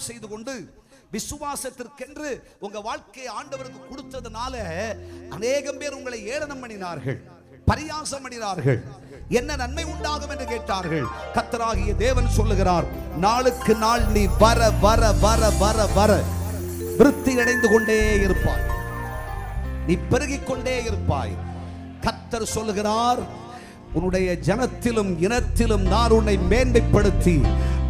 செய்து கொண்டு விசுவாசத்திற்கென்று உங்க வாழ்க்கையை ஆண்டவருக்கு கொடுத்ததுனால அநேகம் பேர் உங்களை ஏளனம் பண்ணினார்கள், பரியாசம் பண்ணினார்கள். என்ன நன்மை உண்டாகும் என்று கேட்டார்கள். கர்த்தராகிய தேவன் சொல்லுகிறார், நாளுக்கு நாள் நீ வர வர வர வர வர விருத்தி அடைந்து கொண்டே இருப்பாய், நீ பெருகிக் கொண்டே இருப்பாய். கர்த்தர் சொல்லுகிறார், உன்னுடைய ஜனத்திலும் இனத்திலும் நான் உன்னை மேன்மைப்படுத்தி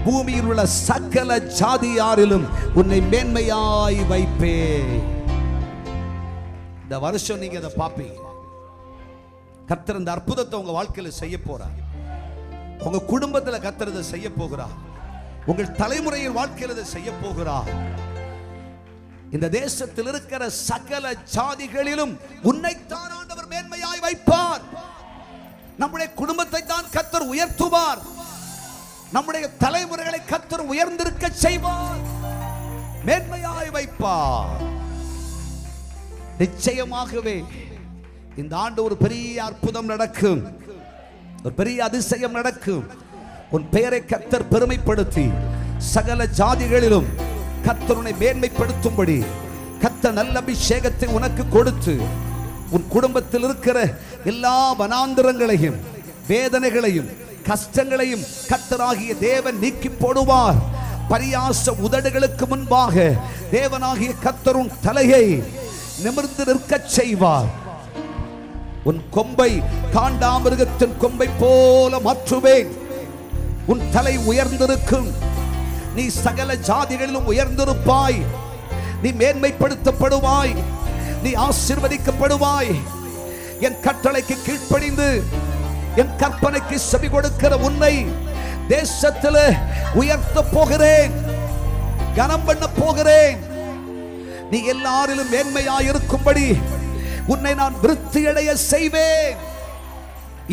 பூமியில் உள்ள சகல ஜாதியாரிலும் உன்னை மேன்மையாய் வைப்பே. இந்த வருஷம் நீங்க அதை பார்ப்பீங்க. கர்த்தர் இந்த அற்புதத்தை உங்க வாழ்க்கையில செய்ய போறார். உங்க குடும்பத்தில் கர்த்தர் இதை செய்ய போகிறார். உங்கள் தலைமுறையின் வாழ்க்கையில் இதை செய்ய போகிறார். இந்த தேசத்தில் இருக்கிற சகல ஜாதிகளிலும் உன்னைத்தான் ஆண்டவர் மேன்மையாய் வைப்பார். நம்முடைய குடும்பத்தை தான் கர்த்தர் உயர்த்துவார். நம்முடைய தலைமுறைகளை கர்த்தர் உயர்ந்திருக்க செய்வார், மேன்மையாய் வைப்பார். நிச்சயமாகவே இந்த ஆண்டு ஒரு பெரிய அற்புதம் நடக்கும், ஒரு பெரிய அதிசயம் நடக்கும். உன் பெயரை கர்த்தர் பெருமைப்படுத்தி சகல ஜாதிகளிலும் கர்த்தர் உன்னை மேன்மைப்படுத்தும்படி கர்த்தர் நல்ல அபிஷேகத்தை உனக்கு கொடுத்து உன் குடும்பத்தில் இருக்கிற எல்லா வனாந்திரங்களையும் வேதனைகளையும் கஷ்டங்களையும் கர்த்தராகிய தேவன் நீக்கி போடுவார். பரியாச உதடுகளுக்கு முன்பாக தேவனாகிய கர்த்தர் உன் தலையை நிமிர்ந்து நிற்க செய்வார். உன் கொம்பை காண்டாமிருகத்தின் கொம்பை போல மாற்றுவேன். உன் தலை உயர்ந்திருக்கும். நீ சகல ஜாதிகளிலும் உயர்ந்திருப்பாய். நீ மேன்மைப்படுத்தப்படுவாய். நீ ஆசீர்வதிக்கப்படுவாய். என் கட்டளைக்கு கீழ்ப்படிந்து என் கற்பனைக்கு செவி கொடுக்கிற உன்னை தேசத்தில் உயர்த்த போகிறேன், கனம் பண்ண போகிறேன். நீ எல்லாரிலும் மேன்மையாயிருக்கும்படி உன்னை நான் விருத்தியடைய செய்வேன்.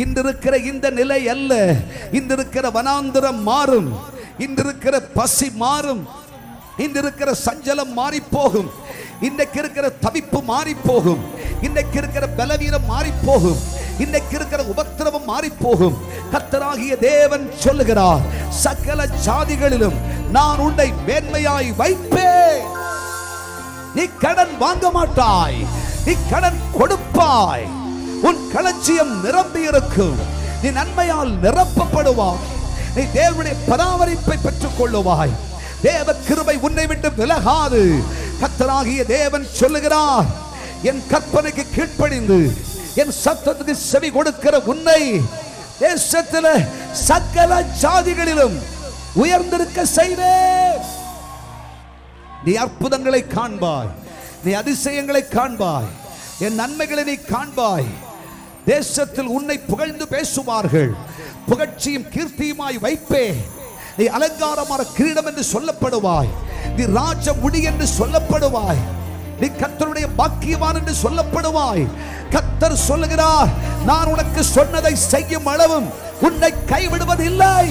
இன்றிருக்கிற இந்த நிலை அல்ல, இன்றிருக்கிற வனாந்திரம் மாறும், இன்றிருக்கிற பசி மாறும், இன்றிருக்கிற சஞ்சலம் மாறி போகும், இன்றைக்கு இருக்கிற தவிப்பு மாறி போகும், இன்றைக்கு இருக்கிற பலவீனம் மாறி போகும், இன்றைக்கு இருக்கிற உபத்திரவம் மாறி போகும். கர்த்தராகிய தேவன் சொல்லுகிறார், சகல ஜாதிகளிலும் நான் உன்னை மேன்மையாய் வைப்பேன். நீ கடன் வாங்க மாட்டாய், நீ கடன் கொடுப்பாய். உன் களஞ்சியம் நிரம்பி இருக்கும். நீ நன்மையால் நிரப்பப்படுவாய். நீ தேவனுடைய பராமரிப்பை பெற்றுக் கொள்ளுவாய். தேவ கிருபை உன்னை விட்டு விலகாது. கர்த்தராகிய தேவன் சொல்லுகிறார், என் கற்பனைக்கு கீழ்ப்படிந்து என் சத்தத்துக்கு செவி கொடுக்கிற உன்னை தேசத்தில் சகல ஜாதிகளிலும் உயர்ந்திருக்க செய்வேன். நீ அற்புதங்களை காண்பாய், நீ அதிசயங்களை காண்பாய், என் நன்மைகளை நீ காண்பாய். தேசத்தில் உன்னை புகழ்ந்து பேசுவார்கள். புகழ்ச்சியும் கீர்த்தியுமாய் வைப்பே. நீ அலங்காரமான கிரீடம் என்று சொல்லப்படுவாய். நீ ராஜ முடி என்று சொல்லப்படுவாய். நீ கர்த்தருடைய பாக்கியவான் என்று சொல்லப்படுவாய். கர்த்தர் சொல்லுகிறார், நான் உனக்கு சொன்னதை செய்யும் அளவும் உன்னை கைவிடுவதில்லை.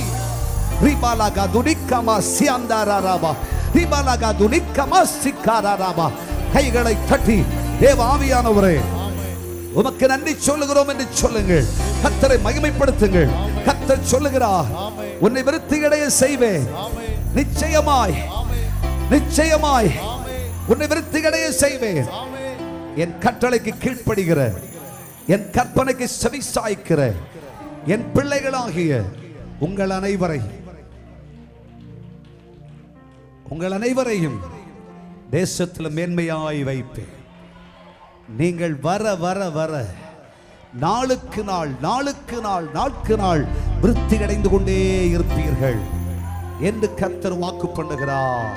ரிபாலகா துனிக்கமா சியாந்தாராராபா, ரிபாலகா துனிக்கமா சிக்காராராபா. கைகளை தட்டி தேவ ஆவியானவரே உமக்கு நன்றி சொல்லுகிறோம் என்று சொல்லுங்கள். கர்த்தரை மகிமைப்படுத்துங்கள். கர்த்தர் சொல்லுகிறார், உன்னை விருத்தியடைய செய்வேன். நிச்சயமாய் நிச்சயமாய் உன்னை விருத்தியடைய செய்வேன். என் கட்டளைக்கு கீழ்ப்படுகிற, என் கற்பனைக்கு செவி சாய்க்கிற என் பிள்ளைகளாகிய உங்கள் அனைவரையும் தேசத்தில் மேன்மையாய் வைப்பேன். நீங்கள் வர வர வர நாளுக்கு நாள் நாளுக்கு நாள் நாளுக்கு நாள் விருத்தி அடைந்து கொண்டே இருப்பீர்கள் என்று கர்த்தர் வாக்கு பண்ணுகிறார்.